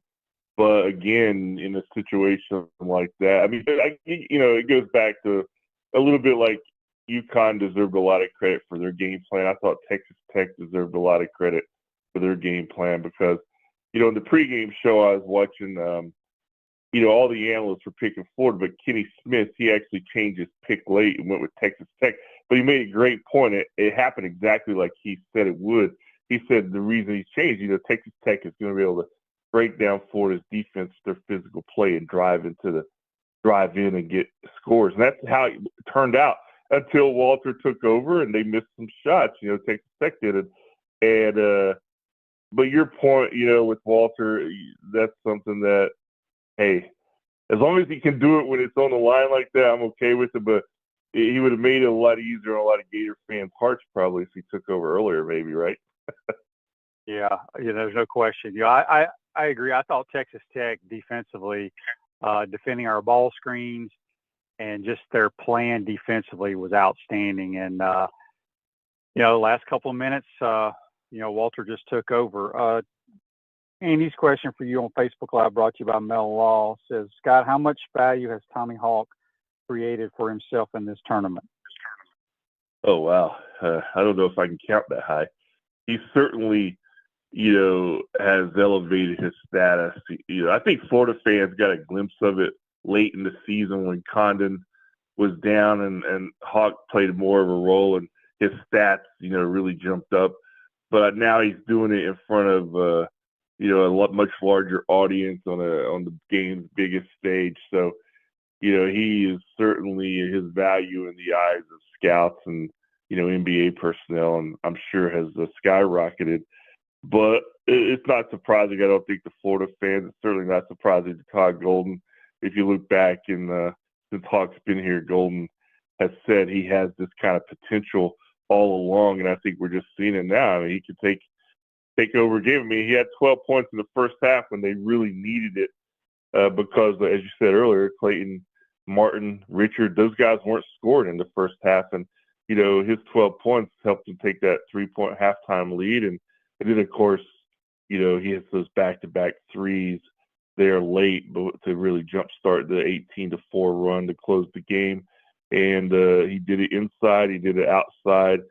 Speaker 9: But again, in a situation like that, I mean, it goes back to a little bit like UConn deserved a lot of credit for their game plan. I thought Texas Tech deserved a lot of credit for their game plan because, in the pregame show I was watching, all the analysts were picking Florida, but Kenny Smith, he actually changed his pick late and went with Texas Tech. But he made a great point. It happened exactly like he said it would. He said the reason he's changed, Texas Tech is going to be able to break down Florida's defense, their physical play, and drive in and get scores. And that's how it turned out until Walter took over and they missed some shots. Texas Tech did it. And but your point, with Walter, that's something that, hey, as long as he can do it when it's on the line like that, I'm okay with it. But he would have made it a lot easier on a lot of Gator fans' hearts probably if he took over earlier, maybe, right?
Speaker 2: Yeah, there's no question. I agree. I thought Texas Tech defensively, defending our ball screens and just their plan defensively was outstanding. And, the last couple of minutes, Walter just took over. Andy's question for you on Facebook Live, brought to you by Mel Law, says, Scott, how much value has Tommy Hawk created for himself in this tournament?
Speaker 9: Oh, wow. I don't know if I can count that high. He certainly, has elevated his status. I think Florida fans got a glimpse of it late in the season when Condon was down and Hawk played more of a role and his stats, really jumped up. But now he's doing it in front of, a much larger audience on the game's biggest stage. So, he is certainly his value in the eyes of scouts and, NBA personnel, and I'm sure has skyrocketed. But it's not surprising. I don't think the Florida fans, it's certainly not surprising to Todd Golden. If you look back since Hawk's been here, Golden has said he has this kind of potential all along, and I think we're just seeing it now. I mean, he could take over a game. I mean, he had 12 points in the first half when they really needed it because, as you said earlier, Clayton, Martin, Richard, those guys weren't scoring in the first half, and his 12 points helped him take that 3-point halftime lead, and then of course, he hits those back-to-back threes there late, but to really jumpstart the 18-4 run to close the game. And he did it inside, he did it outside.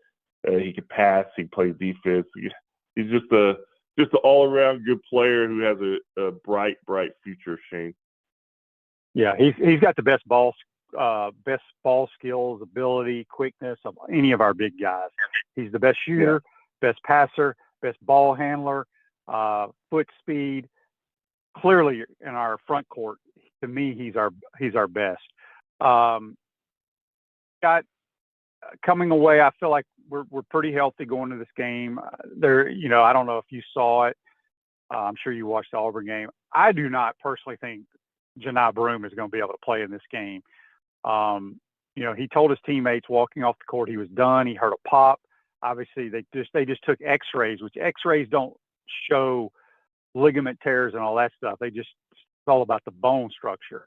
Speaker 9: He could pass, he plays defense. He's just an all-around good player who has a bright future, Shane.
Speaker 2: Yeah, he's got the best ball skills, ability, quickness of any of our big guys. He's the best shooter, best passer, best ball handler, foot speed. Clearly, in our front court, to me, he's our best. Got coming away, I feel like we're pretty healthy going into this game. I don't know if you saw it. I'm sure you watched the Auburn game. I do not personally think Janai Broome is going to be able to play in this game. He told his teammates walking off the court he was done. He heard a pop. Obviously, they just took X-rays, which X-rays don't show ligament tears and all that stuff. It's all about the bone structure.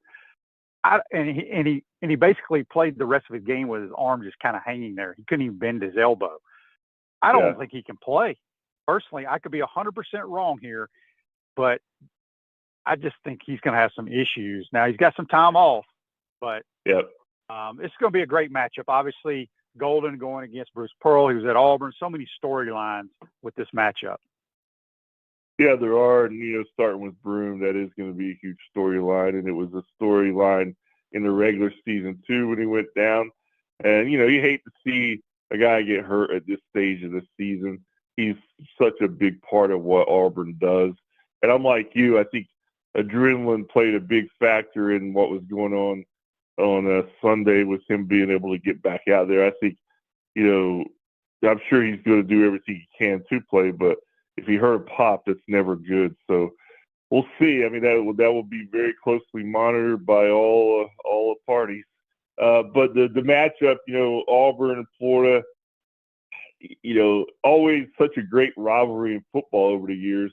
Speaker 2: And he basically played the rest of his game with his arm just kind of hanging there. He couldn't even bend his elbow. I don't think he can play. Personally, I could be 100% wrong here, but I just think he's going to have some issues. Now, he's got some time off, but it's going to be a great matchup. Obviously, Golden going against Bruce Pearl, he was at Auburn. So many storylines with this matchup.
Speaker 9: Yeah, there are. And, starting with Broome, that is going to be a huge storyline. And it was a storyline in the regular season, too, when he went down. And, you hate to see a guy get hurt at this stage of the season. He's such a big part of what Auburn does. And I'm like you, I think adrenaline played a big factor in what was going on Sunday with him being able to get back out there. I think, I'm sure he's going to do everything he can to play, but if he heard a pop, that's never good. So we'll see. I mean, that will be very closely monitored by all the parties. But the matchup, Auburn and Florida, always such a great rivalry in football over the years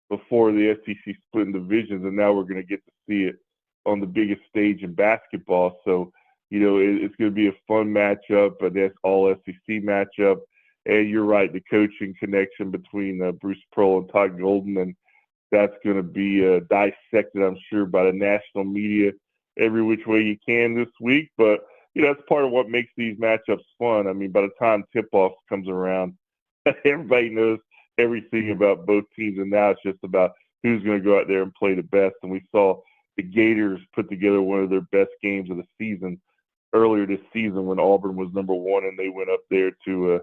Speaker 9: before the SEC split in divisions, and now we're going to get to see it on the biggest stage in basketball. So, it's going to be a fun matchup, an all SEC matchup. And you're right, the coaching connection between Bruce Pearl and Todd Golden, and that's going to be dissected, I'm sure, by the national media every which way you can this week. But, that's part of what makes these matchups fun. I mean, by the time tip-off comes around, everybody knows everything about both teams, and now it's just about who's going to go out there and play the best. And we saw the Gators put together one of their best games of the season earlier this season when Auburn was number 1, and they went up there to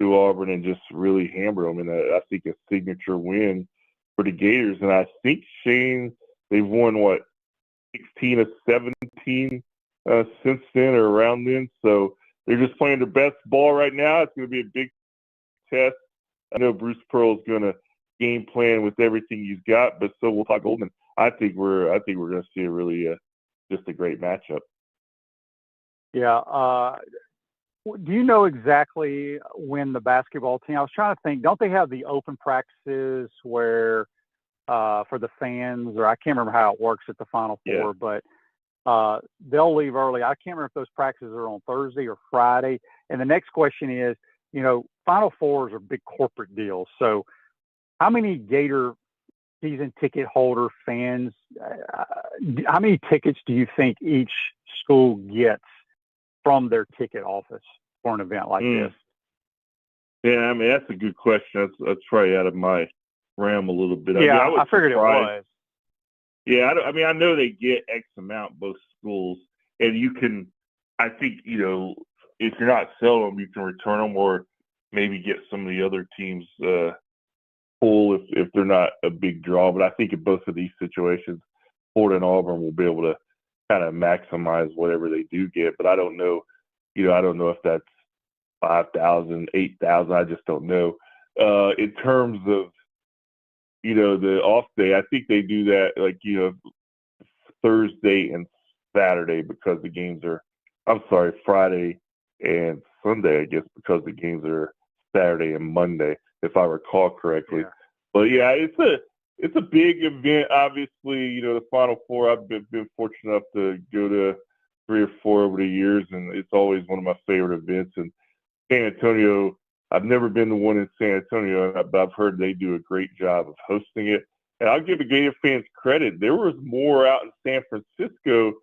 Speaker 9: Auburn and just really hammered them. And I think a signature win for the Gators. And I think, Shane, they've won, 16 of 17 since then or around then. So they're just playing their best ball right now. It's going to be a big test. I know Bruce Pearl is going to game plan with everything he's got, but so will Todd Golden. I think we're going to see a really just a great matchup.
Speaker 2: Yeah. Do you know exactly when the basketball team? I was trying to think. Don't they have the open practices where for the fans, or I can't remember how it works at the Final Four, but they'll leave early. I can't remember if those practices are on Thursday or Friday. And the next question is, Final Fours are big corporate deals. So how many Gator season ticket holder fans, how many tickets do you think each school gets from their ticket office for an event like this?
Speaker 9: Yeah, I mean, that's a good question. That's probably out of my realm a little bit.
Speaker 2: I figured it was.
Speaker 9: Yeah, I mean, I know they get X amount, both schools, and you can, I think, if you're not selling them, you can return them or maybe get some of the other teams full if they're not a big draw. But I think in both of these situations, Florida and Auburn will be able to kind of maximize whatever they do get. But I don't know, I don't know if that's 5,000, 8,000. I just don't know. In terms of, the off day, I think they do that Thursday and Saturday because the games are, Friday and Sunday, I guess, because the games are Saturday and Monday, if I recall correctly.
Speaker 2: Yeah.
Speaker 9: But yeah, it's a big event. Obviously, the Final Four, I've been fortunate enough to go to 3 or 4 over the years, and it's always one of my favorite events. And San Antonio, I've never been to one in San Antonio, but I've heard they do a great job of hosting it. And I'll give the Gator fans credit. There was more out in San Francisco,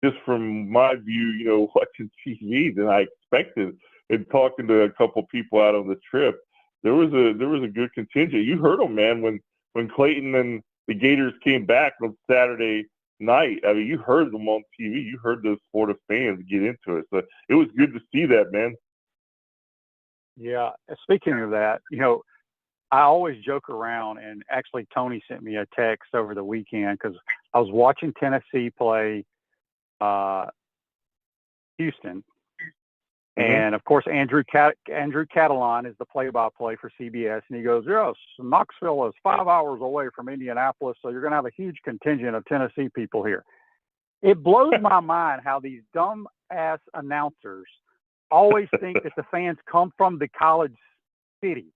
Speaker 9: just from my view, watching TV than I expected. And talking to a couple people out on the trip, there was a good contingent. You heard them, man, when Clayton and the Gators came back on Saturday night. I mean, you heard them on TV. You heard those Florida fans get into it. So it was good to see that, man.
Speaker 2: Yeah. Speaking of that, I always joke around, and actually Tony sent me a text over the weekend because I was watching Tennessee play Houston. And of course, Andrew Catalan is the play-by-play for CBS, and he goes, "Yes, Knoxville is 5 hours away from Indianapolis, so you're going to have a huge contingent of Tennessee people here." It blows my mind how these dumb-ass announcers always think that the fans come from the college city,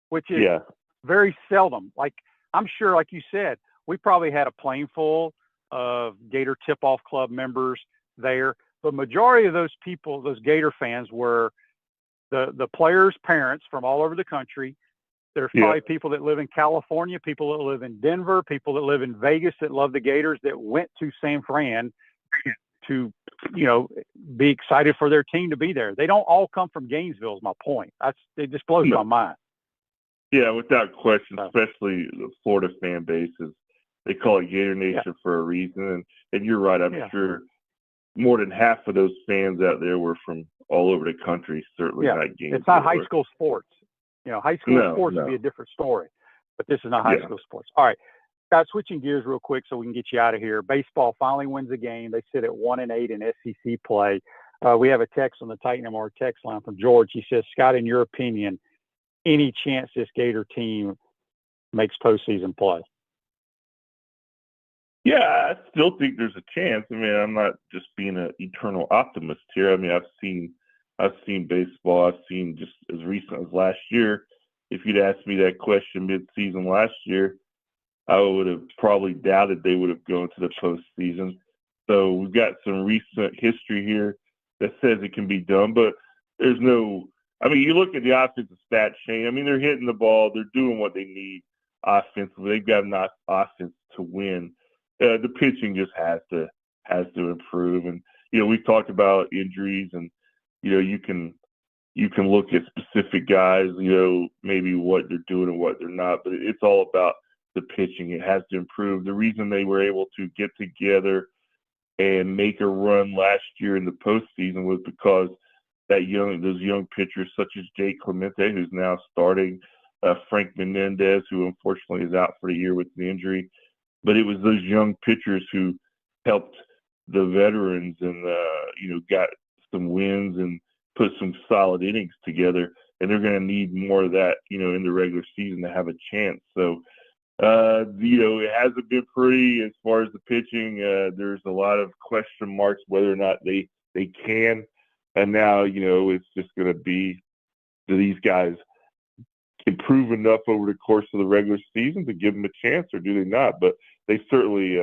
Speaker 2: which is very seldom. Like, I'm sure, like you said, we probably had a plane full of Gator Tip-Off Club members there. The majority of those people, those Gator fans, were the players' parents from all over the country. There's probably people that live in California, people that live in Denver, people that live in Vegas that love the Gators that went to San Fran to be excited for their team to be there. They don't all come from Gainesville is my point. It just blows my mind.
Speaker 9: Yeah, without question, especially the Florida fan bases. They call it Gator Nation for a reason. And you're right, I'm sure more than half of those fans out there were from all over the country, certainly not Gainesville.
Speaker 2: It's not high school sports. High school sports would be a different story. But this is not high school sports. All right. Guys, switching gears real quick so we can get you out of here. Baseball finally wins a game. They sit at 1-8 in SEC play. We have a text on the Titan MR text line from George. He says, "Scott, in your opinion, any chance this Gator team makes postseason play?"
Speaker 9: Yeah, I still think there's a chance. I mean, I'm not just being an eternal optimist here. I mean, I've seen baseball. I've seen just as recent as last year. If you'd asked me that question mid-season last year, I would have probably doubted they would have gone to the postseason. So we've got some recent history here that says it can be done, but there's no – I mean, you look at the offensive stats, Shane. I mean, they're hitting the ball. They're doing what they need offensively. They've got enough offense to win. The pitching just has to improve. And, we've talked about injuries and, you can look at specific guys, maybe what they're doing and what they're not, but it's all about the pitching. It has to improve. The reason they were able to get together and make a run last year in the postseason was because those young pitchers such as Jake Clemente, who's now starting, Frank Menendez, who unfortunately is out for the year with the injury, but it was those young pitchers who helped the veterans and got some wins and put some solid innings together, and they're going to need more of that, in the regular season to have a chance. So, it hasn't been pretty as far as the pitching. There's a lot of question marks whether or not they can. And now, it's just going to be, do these guys improve enough over the course of the regular season to give them a chance, or do they not? But they certainly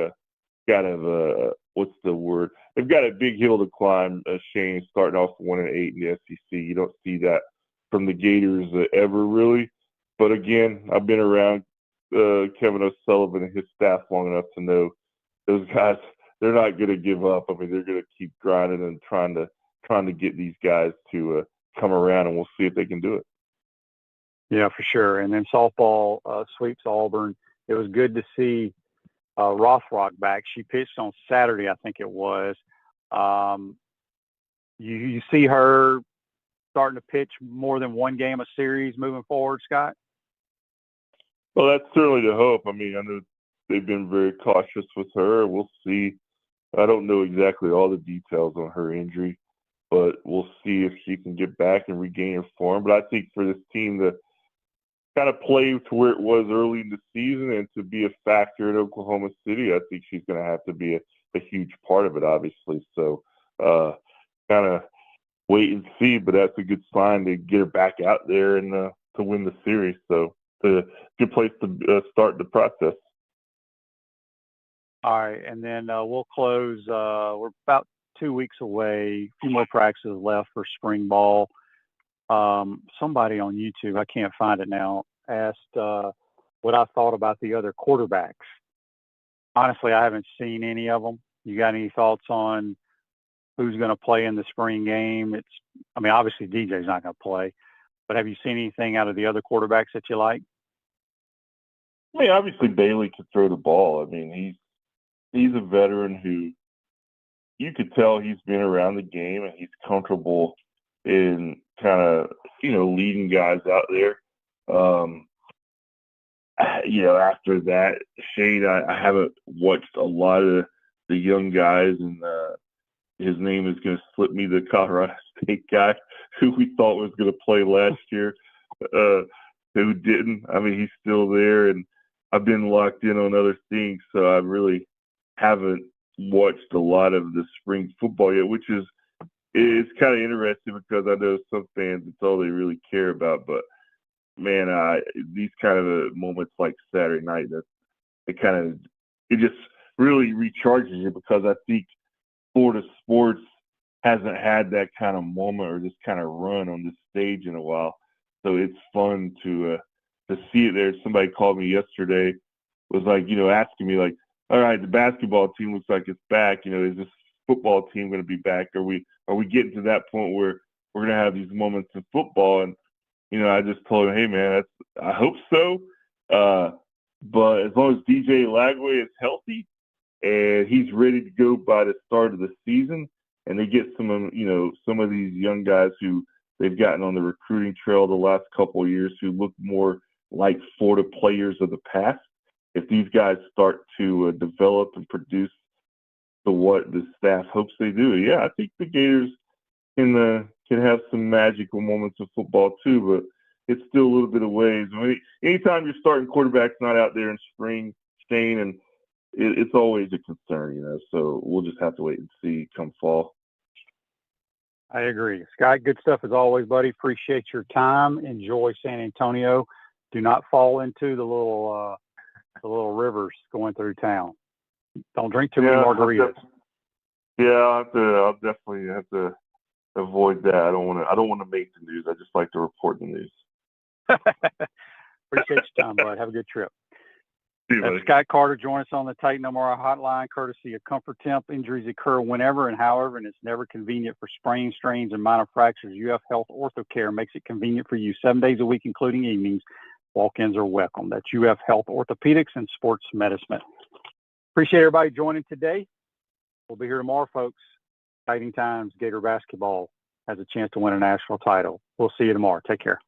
Speaker 9: got to, what's the word? They've got a big hill to climb, Shane, starting off 1-8 in the SEC. You don't see that from the Gators ever, really. But again, I've been around Kevin O'Sullivan and his staff long enough to know those guys, they're not going to give up. I mean, they're going to keep grinding and trying to get these guys to come around, and we'll see if they can do it.
Speaker 2: Yeah, for sure. And then softball sweeps Auburn. It was good to see Rothrock back. She pitched on Saturday, I think it was. You see her starting to pitch more than one game a series moving forward, Scott?
Speaker 9: Well, that's certainly the hope. I mean, I know they've been very cautious with her. We'll see. I don't know exactly all the details on her injury, but we'll see if she can get back and regain her form. But I think for this team to kind of play to where it was early in the season and to be a factor in Oklahoma City, I think she's going to have to be a huge part of it, obviously. So kind of wait and see, but that's a good sign to get her back out there and to win the series. So it's a good place to start the process.
Speaker 2: All right, and then we'll close. We're about 2 weeks away. A few more practices left for spring ball. Somebody on YouTube, I can't find it now, asked what I thought about the other quarterbacks. Honestly, I haven't seen any of them. You got any thoughts on who's going to play in the spring game? Obviously DJ's not going to play, but have you seen anything out of the other quarterbacks that you like?
Speaker 9: I mean, obviously Bailey could throw the ball. I mean, he's a veteran who you could tell he's been around the game and he's comfortable in kind of, leading guys out there. After that, Shane, I haven't watched a lot of the young guys, and his name is going to slip me, the Colorado State guy who we thought was going to play last year, who didn't. I mean, he's still there, and I've been locked in on other things, so I really haven't watched a lot of the spring football yet, which is it's kind of interesting because I know some fans, it's all they really care about. But man, these kind of moments like Saturday night, it just really recharges you, because I think Florida sports hasn't had that kind of moment or this kind of run on this stage in a while. So it's fun to see it there. Somebody called me yesterday, was like, asking me like, all right, the basketball team looks like it's back. Is this football team going to be back? Are we getting to that point where we're going to have these moments in football? And, I just told him, hey, man, I hope so. But as long as DJ Lagway is healthy and he's ready to go by the start of the season, and they get some of these young guys who they've gotten on the recruiting trail the last couple of years who look more like Florida players of the past, if these guys start to develop and produce to what the staff hopes they do, yeah, I think the Gators can have some magical moments of football too, but it's still a little bit of ways. I mean, anytime you're starting quarterbacks not out there in spring, Shane, and it's always a concern, so we'll just have to wait and see come fall.
Speaker 2: I agree. Scott, good stuff as always, buddy. Appreciate your time. Enjoy San Antonio. Do not fall into the little rivers going through town. Don't drink too many margaritas.
Speaker 9: I'll definitely have to avoid that. I don't want to make the news. I just like to report the news.
Speaker 2: Appreciate your time, bud. Have a good trip.
Speaker 9: See you, buddy.
Speaker 2: Scott Carter, join us on the Titan MRI hotline, courtesy of Comfort Temp. Injuries occur whenever and however, and it's never convenient for sprains, strains, and minor fractures. UF Health Ortho Care makes it convenient for you 7 days a week, including evenings. Walk-ins are welcome. That's UF Health Orthopedics and Sports Medicine. Appreciate everybody joining today. We'll be here tomorrow, folks. Exciting times. Gator basketball has a chance to win a national title. We'll see you tomorrow. Take care.